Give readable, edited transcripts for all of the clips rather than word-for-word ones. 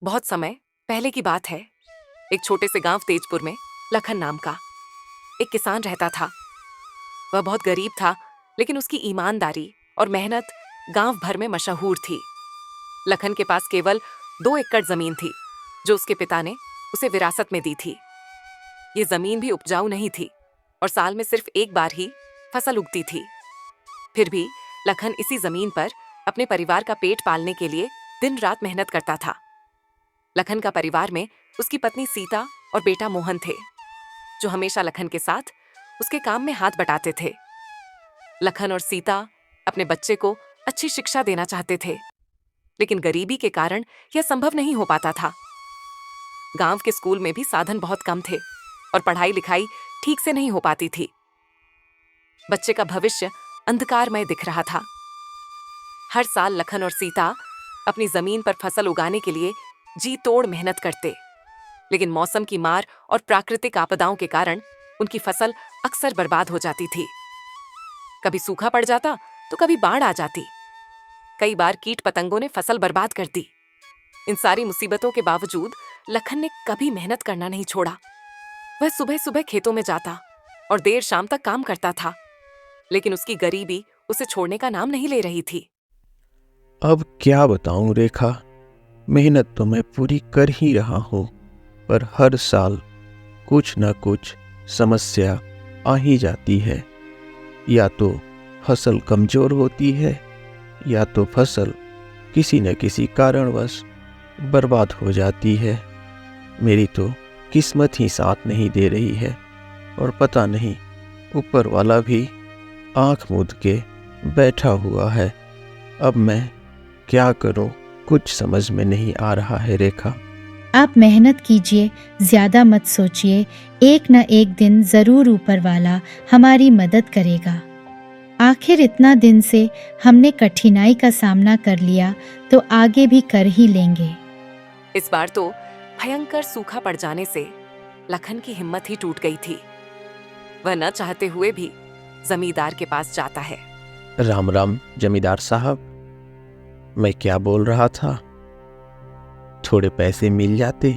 बहुत समय पहले की बात है। एक छोटे से गांव तेजपुर में लखन नाम का एक किसान रहता था। वह बहुत गरीब था, लेकिन उसकी ईमानदारी और मेहनत गांव भर में मशहूर थी। लखन के पास केवल 2 एकड़ जमीन थी, जो उसके पिता ने उसे विरासत में दी थी। ये जमीन भी उपजाऊ नहीं थी और साल में सिर्फ एक बार ही फसल उगती थी। फिर भी लखन इसी जमीन पर अपने परिवार का पेट पालने के लिए दिन रात मेहनत करता था। लखन का परिवार में उसकी पत्नी सीता और बेटा मोहन थे, जो हमेशा लखन के साथ उसके काम में हाथ बटाते थे। लखन और सीता अपने बच्चे को अच्छी शिक्षा देना चाहते थे, लेकिन गरीबी के कारण यह संभव नहीं हो पाता था। गांव के स्कूल में भी साधन बहुत कम थे और पढ़ाई लिखाई ठीक से नहीं हो पाती थी। बच्चे का भविष्य अंधकारमय दिख रहा था। हर साल लखन और सीता अपनी जमीन पर फसल उगाने के लिए जी तोड़ मेहनत करते, लेकिन मौसम की मार और प्राकृतिक आपदाओं के कारण उनकी फसल अक्सर बर्बाद हो जाती थी। कभी सूखा पड़ जाता तो कभी बाढ़ आ जाती। कई बार कीट पतंगों ने फसल बर्बाद कर दी। इन सारी मुसीबतों के बावजूद लखन ने कभी मेहनत करना नहीं छोड़ा। वह सुबह सुबह खेतों में जाता और देर शाम तक काम करता था, लेकिन उसकी गरीबी उसे छोड़ने का नाम नहीं ले रही थी। अब क्या बताऊं रेखा, मेहनत तो मैं पूरी कर ही रहा हूँ, पर हर साल कुछ न कुछ समस्या आ ही जाती है। या तो फसल कमजोर होती है, या तो फसल किसी न किसी कारणवश बर्बाद हो जाती है। मेरी तो किस्मत ही साथ नहीं दे रही है, और पता नहीं ऊपर वाला भी आंख मूंद के बैठा हुआ है। अब मैं क्या करूं, कुछ समझ में नहीं आ रहा है रेखा। आप मेहनत कीजिए, ज्यादा मत सोचिए। एक न एक दिन जरूर ऊपर वाला हमारी मदद करेगा। आखिर इतना दिन से हमने कठिनाई का सामना कर लिया, तो आगे भी कर ही लेंगे। इस बार तो भयंकर सूखा पड़ जाने से लखन की हिम्मत ही टूट गई थी। वह न चाहते हुए भी जमींदार के पास जाता है। राम राम जमींदार साहब, मैं क्या बोल रहा था, थोड़े पैसे मिल जाते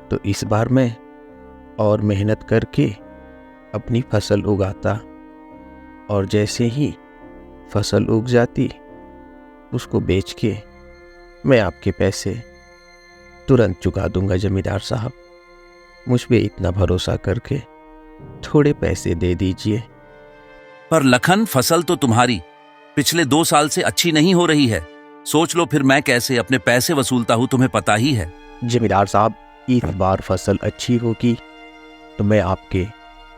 तो इस बार मैं और मेहनत करके अपनी फसल उगाता, और जैसे ही फसल उग जाती उसको बेच के मैं आपके पैसे तुरंत चुका दूंगा। जमींदार साहब, मुझ पे इतना भरोसा करके थोड़े पैसे दे दीजिए। पर लखन, फसल तो तुम्हारी पिछले 2 साल से अच्छी नहीं हो रही है। सोच लो फिर मैं कैसे अपने पैसे वसूलता हूं, तुम्हें पता ही है। जमींदार साहब, इस बार फसल अच्छी होगी तो मैं आपके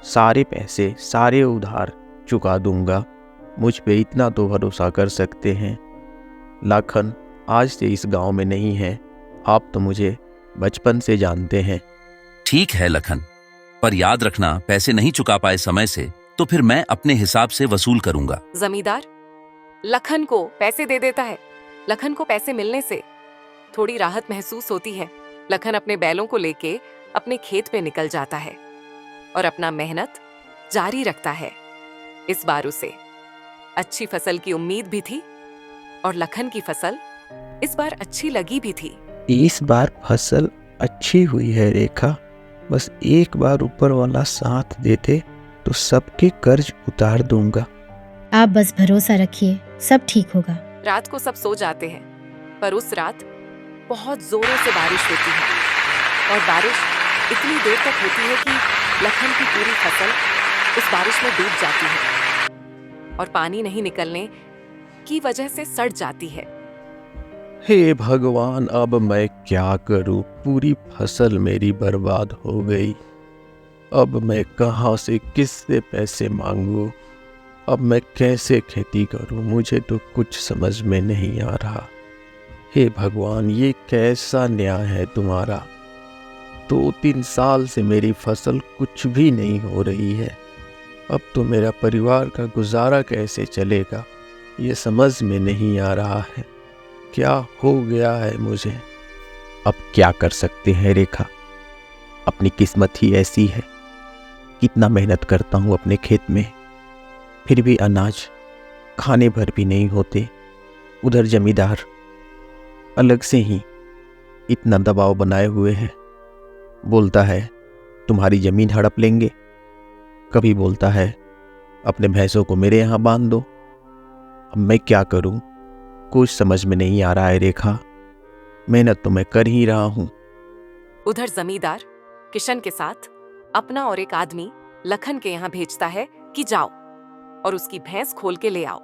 सारे पैसे, सारे उधार चुका दूंगा। मुझ पे इतना तो भरोसा कर सकते हैं। लखन आज से इस गांव में नहीं है, आप तो मुझे बचपन से जानते हैं। ठीक है लखन, पर याद रखना, पैसे नहीं चुका पाए समय से तो फिर मैं अपने हिसाब से वसूल करूंगा। जमींदार लखन को पैसे दे देता है। लखन को पैसे मिलने से थोड़ी राहत महसूस होती है। लखन अपने बैलों को लेके अपने खेत पे निकल जाता है और अपना मेहनत जारी रखता है। इस बार उसे अच्छी फसल की उम्मीद भी थी और लखन की फसल इस बार अच्छी लगी भी थी। इस बार फसल अच्छी हुई है रेखा, बस एक बार ऊपर वाला साथ देते तो सबके कर्ज उतार दूंगा। आप बस भरोसा रखिए, सब ठीक होगा। रात को सब सो जाते हैं, पर उस रात बहुत जोरों से बारिश होती है और बारिश इतनी देर तक होती है कि लखन की पूरी फसल उस बारिश में डूब जाती है और पानी नहीं निकलने की वजह से सड़ जाती है। हे भगवान, अब मैं क्या करूं, पूरी फसल मेरी बर्बाद हो गई। अब मैं कहां से किससे पैसे मांगूं, अब मैं कैसे खेती करूं, मुझे तो कुछ समझ में नहीं आ रहा। हे भगवान, ये कैसा न्याय है तुम्हारा। 2-3 साल से मेरी फसल कुछ भी नहीं हो रही है। अब तो मेरा परिवार का गुजारा कैसे चलेगा, ये समझ में नहीं आ रहा है। क्या हो गया है मुझे। अब क्या कर सकते हैं रेखा, अपनी किस्मत ही ऐसी है। कितना मेहनत करता हूँ अपने खेत में, फिर भी अनाज खाने भर भी नहीं होते। उधर जमींदार अलग से ही इतना दबाव बनाए हुए है। बोलता है तुम्हारी जमीन हड़प लेंगे, कभी बोलता है अपने भैंसों को मेरे यहाँ बांध दो। अब मैं क्या करूं, कुछ समझ में नहीं आ रहा है रेखा। मेहनत तो मैं कर ही रहा हूं। उधर जमींदार किशन के साथ अपना और एक आदमी लखन के यहाँ भेजता है कि जाओ और उसकी भैंस खोल के ले आओ।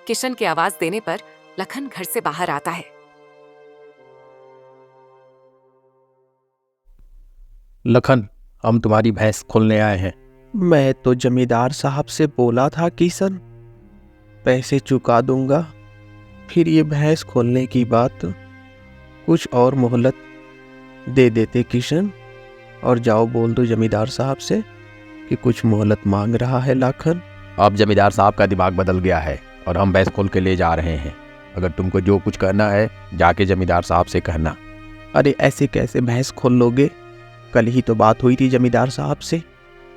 किशन की आवाज देने पर लखन घर से बाहर आता है। लखन, हम तुम्हारी भैंस खोलने आए हैं। मैं तो जमींदार साहब से बोला था किशन, पैसे चुका दूंगा, फिर ये भैंस खोलने की बात। कुछ और मोहलत दे देते किशन, और जाओ बोल दो जमींदार साहब से कि कुछ मोहलत मांग रहा है लखन। अब जमींदार साहब का दिमाग बदल गया है और हम भैंस खोल के ले जा रहे हैं। अगर तुमको जो कुछ करना है जाके जमींदार साहब से कहना। अरे ऐसे कैसे भैंस खोल लोगे? कल ही तो बात हुई थी जमींदार साहब से,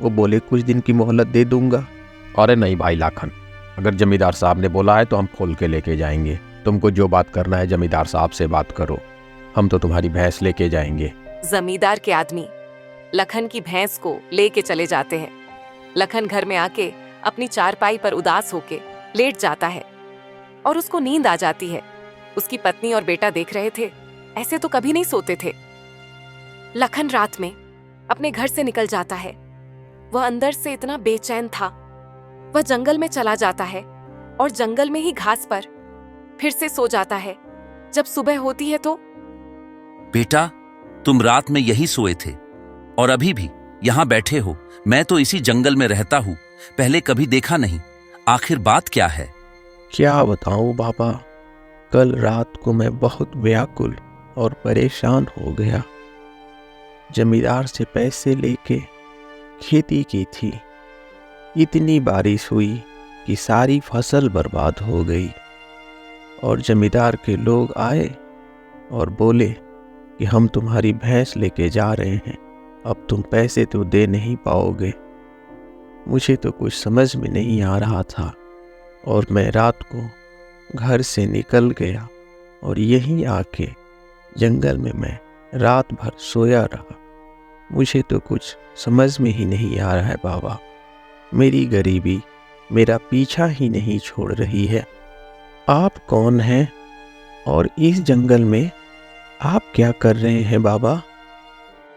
वो बोले कुछ दिन की मोहलत दे दूंगा। अरे नहीं भाई लाखन, अगर जमींदार साहब ने बोला है तो हम खोल के लेके जाएंगे। तुमको जो बात करना है जमींदार साहब से बात करो, हम तो तुम्हारी भैंस लेके जाएंगे। जमींदार के आदमी लखन की भैंस को लेके चले जाते हैं। लखन घर में आके अपनी चारपाई पर उदास होके लेट जाता है और उसको नींद आ जाती है। उसकी पत्नी और बेटा देख रहे थे, ऐसे तो कभी नहीं सोते थे। लखन रात में अपने घर से निकल जाता है। वह अंदर से इतना बेचैन था। वह जंगल में चला जाता है और जंगल में ही घास पर फिर से सो जाता है। जब सुबह होती है तो बेटा, तुम रात में यही सोए थे और अभी भी यहाँ बैठे हो। मैं तो इसी जंगल में रहता हूँ, पहले कभी देखा नहीं। आखिर बात क्या है? क्या बताऊं बाबा, कल रात को मैं बहुत व्याकुल और परेशान हो गया। जमींदार से पैसे लेके खेती की थी। इतनी बारिश हुई कि सारी फसल बर्बाद हो गई और जमींदार के लोग आए और बोले कि हम तुम्हारी भैंस लेके जा रहे हैं, अब तुम पैसे तो दे नहीं पाओगे। मुझे तो कुछ समझ में नहीं आ रहा था और मैं रात को घर से निकल गया और यहीं आके जंगल में मैं रात भर सोया रहा। मुझे तो कुछ समझ में ही नहीं आ रहा है बाबा। मेरी गरीबी मेरा पीछा ही नहीं छोड़ रही है। आप कौन हैं और इस जंगल में आप क्या कर रहे हैं बाबा?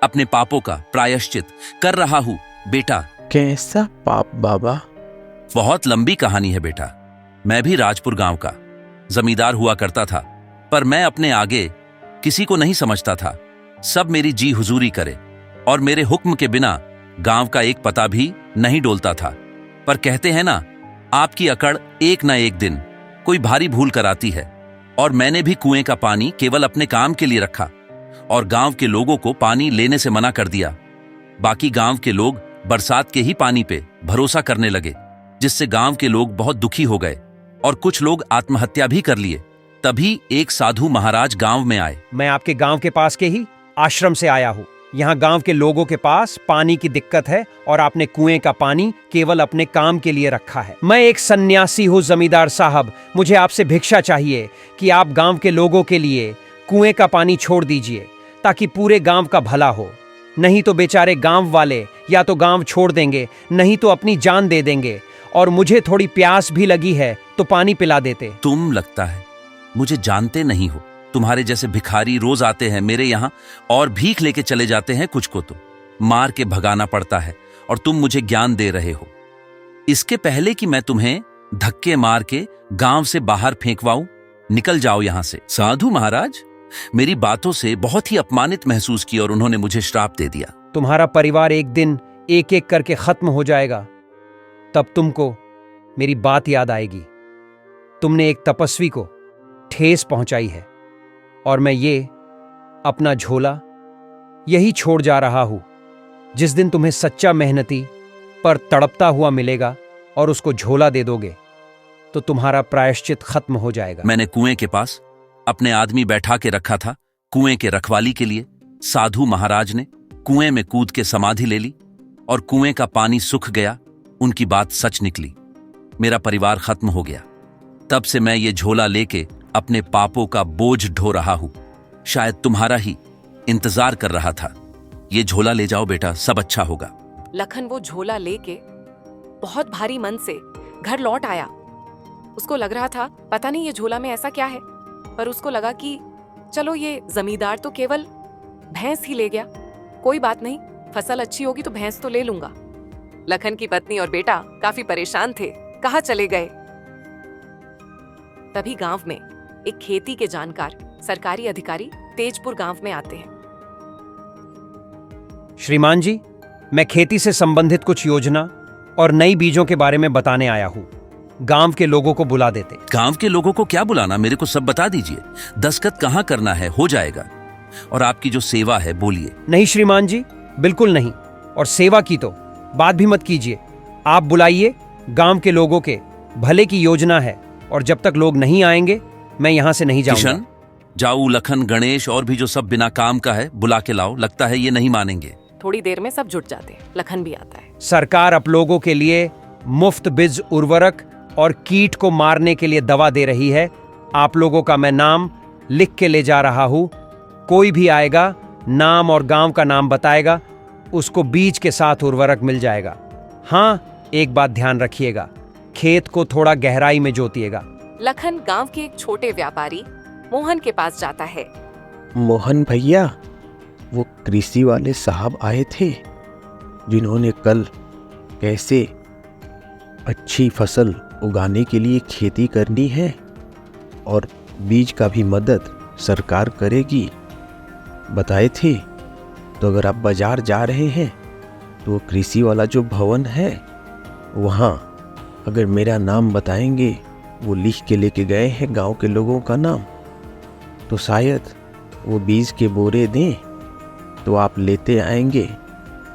अपने पापों का प्रायश्चित कर रहा हूँ बेटा। कैसा पाप बाबा? बहुत लंबी कहानी है बेटा। मैं भी राजपुर गांव का जमींदार हुआ करता था, पर मैं अपने आगे किसी को नहीं समझता था। सब मेरी जी हुजूरी करे और मेरे हुक्म के बिना गांव का एक पता भी नहीं डोलता था। पर कहते हैं ना, आपकी अकड़ एक न एक दिन कोई भारी भूल कराती है। और मैंने भी कुएं का पानी केवल अपने काम के लिए रखा और गांव के लोगों को पानी लेने से मना कर दिया। बाकी गांव के लोग बरसात के ही पानी पे भरोसा करने लगे, जिससे गांव के लोग बहुत दुखी हो गए और कुछ लोग आत्महत्या भी कर लिए। तभी एक साधु महाराज गांव में आए। मैं आपके गांव के पास के ही आश्रम से आया हूँ। यहाँ गांव के लोगों के पास पानी की दिक्कत है और आपने कुएं का पानी केवल अपने काम के लिए रखा है। मैं एक सन्यासी हूँ जमींदार साहब, मुझे आपसे भिक्षा चाहिए कि आप गांव के लोगों के लिए कुएं का पानी छोड़ दीजिए ताकि पूरे गांव का भला हो। नहीं तो बेचारे गांव वाले या तो गांव छोड़ देंगे, नहीं तो अपनी जान दे देंगे। और मुझे थोड़ी प्यास भी लगी है तो पानी पिला देते। तुम लगता है मुझे जानते नहीं हो। तुम्हारे जैसे भिखारी रोज आते हैं मेरे यहाँ और भीख लेके चले जाते हैं। कुछ को तो मार के भगाना पड़ता है और तुम मुझे ज्ञान दे रहे हो। इसके पहले कि मैं तुम्हें धक्के मार के गांव से बाहर फेंकवाऊं, निकल जाओ यहां से। साधु महाराज मेरी बातों से बहुत ही अपमानित महसूस की और उन्होंने मुझे श्राप दे दिया। तुम्हारा परिवार एक दिन एक एक करके खत्म हो जाएगा, तब तुमको मेरी बात याद आएगी। तुमने एक तपस्वी को ठेस पहुंचाई है और मैं ये अपना झोला यही छोड़ जा रहा हूं। जिस दिन तुम्हें सच्चा मेहनती पर तड़पता हुआ मिलेगा और उसको झोला दे दोगे तो तुम्हारा प्रायश्चित खत्म हो जाएगा। मैंने कुएं के पास अपने आदमी बैठा के रखा था कुएं के रखवाली के लिए। साधु महाराज ने कुएं में कूद के समाधि ले ली और कुएं का पानी सूख गया। उनकी बात सच निकली। मेरा परिवार खत्म हो गया। तब से मैं ये झोला लेके अपने पापों का बोझ ढो रहा हूं। शायद तुम्हारा ही इंतजार कर रहा था। ये झोला ले जाओ बेटा, सब अच्छा होगा। लखन वो झोला लेके बहुत भारी मन से घर लौट आया। उसको लग रहा था पता नहीं ये झोला में ऐसा क्या है, पर उसको लगा कि चलो ये जमींदार तो केवल भैंस ही ले गया, कोई बात नहीं, फसल अच्छी होगी तो भैंस तो ले लूंगा। लखन की पत्नी और बेटा काफी परेशान थे, कहाँ चले गए। तभी गांव में एक खेती के जानकार सरकारी अधिकारी तेजपुर गांव में आते हैं। श्रीमान जी, मैं खेती से संबंधित कुछ योजना और नई बीजों के बारे में बताने आया हूँ। गांव के लोगों को बुला देते। गांव के लोगों को क्या बुलाना, मेरे को सब बता दीजिए। दस्तखत कहाँ करना है, हो जाएगा। और आपकी जो सेवा है बोलिए। नहीं श्रीमान जी, बिल्कुल नहीं। और सेवा की तो बात भी मत कीजिए। आप बुलाइए, गांव के लोगों के भले की योजना है, और जब तक लोग नहीं आएंगे मैं यहां से नहीं जाऊंगा। किशन, जाऊ, लखन, गणेश और भी जो सब बिना काम का है बुला के लाओ। लगता है ये नहीं मानेंगे। थोड़ी देर में सब जुट जाते हैं, लखन भी आता है। सरकार आप लोगों के लिए मुफ्त बीज उर्वरक और कीट को मारने के लिए दवा दे रही है। आप लोगों का मैं नाम लिख के ले जा रहा हूं। कोई भी आएगा, नाम और गांव का नाम बताएगा, उसको बीज के साथ उर्वरक मिल जाएगा। हाँ, एक बात ध्यान रखिएगा, खेत को थोड़ा गहराई में जोतिएगा। लखन गांव के एक छोटे व्यापारी मोहन के पास जाता है। मोहन भैया, वो कृषि वाले साहब आए थे जिन्होंने कल कैसे अच्छी फसल उगाने के लिए खेती करनी है और बीज का भी मदद सरकार करेगी बताए थे। तो अगर आप बाजार जा रहे हैं तो वो कृषि वाला जो भवन है वहाँ अगर मेरा नाम बताएंगे, वो लिख के लेके गए हैं गांव के लोगों का नाम, तो शायद वो बीज के बोरे दें तो आप लेते आएंगे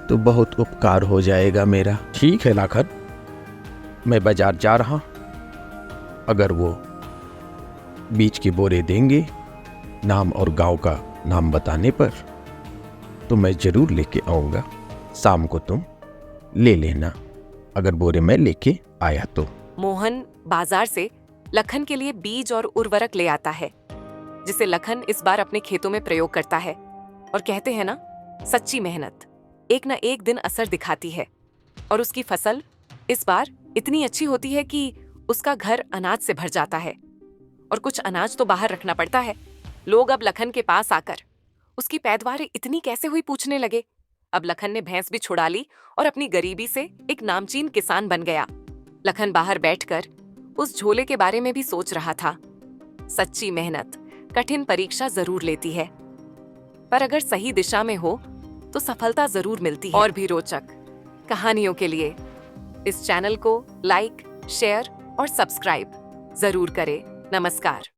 तो बहुत उपकार हो जाएगा मेरा। ठीक है लाखन, मैं बाजार जा रहा, अगर वो बीज के बोरे देंगे नाम और गांव का नाम बताने पर तो मैं जरूर लेके आऊँगा। शाम को तुम ले लेना अगर बोरे मैं लेके आया तो। मोहन बाजार से लखन के लिए बीज और उर्वरक ले आता है, जिसे लखन इस बार अपने खेतों में प्रयोग करता है। और कहते हैं ना, सच्ची मेहनत एक न एक दिन असर दिखाती है। और उसकी फसल इस बार इतनी अच्छी होती है कि उसका घर अनाज से भर जाता है। और कुछ अनाज तो बाहर रखना पड़ता है। लोग अब लखन के पास आकर उसकी पैदावार इतनी कैसे हुई पूछने लगे। अब लखन ने भैंस भी छुड़ा ली और अपनी गरीबी से एक नामचीन किसान बन गया। लखन बाहर बैठकर उस झोले के बारे में भी सोच रहा था। सच्ची मेहनत कठिन परीक्षा जरूर लेती है, पर अगर सही दिशा में हो तो सफलता जरूर मिलती है। और भी रोचक कहानियों के लिए इस चैनल को लाइक, शेयर और सब्सक्राइब जरूर करें। नमस्कार।